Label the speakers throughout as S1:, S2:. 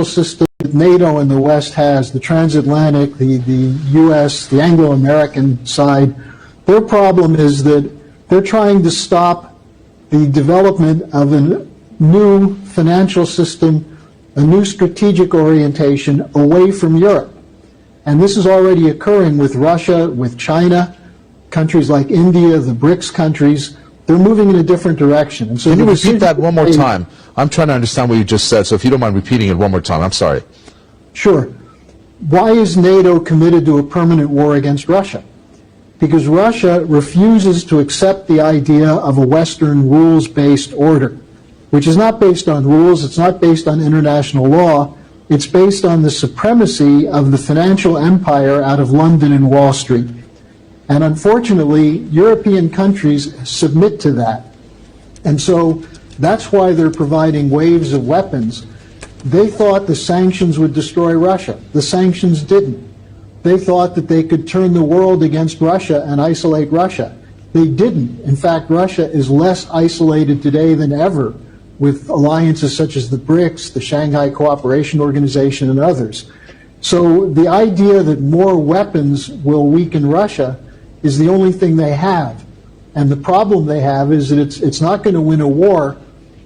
S1: system that NATO and the West has, the transatlantic, the U.S., the Anglo-American side, their problem is that they're trying to stop the development of a new financial system, a new strategic orientation away from Europe. And this is already occurring with Russia, with China, countries like India, the BRICS countries. They're moving in a different direction. And so
S2: can you repeat that one more time? I'm trying to understand what you just said, so if you don't mind repeating it one more time, I'm sorry.
S1: Sure. Why is NATO committed to a permanent war against Russia? Because Russia refuses to accept the idea of a Western rules-based order, which is not based on rules, it's not based on international law, it's based on the supremacy of the financial empire out of London and Wall Street. And unfortunately, European countries submit to that. And so that's why they're providing waves of weapons. They thought the sanctions would destroy Russia. The sanctions didn't. They thought that they could turn the world against Russia and isolate Russia. They didn't. In fact, Russia is less isolated today than ever with alliances such as the BRICS, the Shanghai Cooperation Organization, and others. So the idea that more weapons will weaken Russia is the only thing they have. And the problem they have is that it's not going to win a war,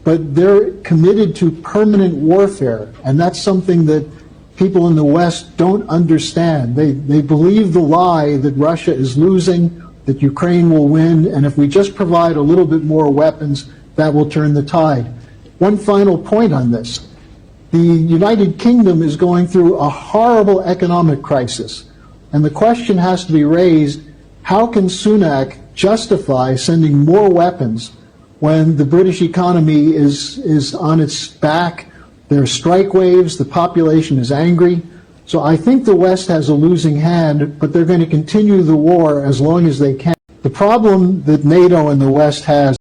S1: but they're committed to permanent warfare. And that's something that people in the West don't understand. They believe the lie that Russia is losing, that Ukraine will win, and if we just provide a little bit more weapons, that will turn the tide. One final point on this. The United Kingdom is going through a horrible economic crisis. And the question has to be raised, how can Sunak justify sending more weapons when the British economy is on its back? There are strike waves, the population is angry. So I think the West has a losing hand, but they're going to continue the war as long as they can. The problem that NATO and the West has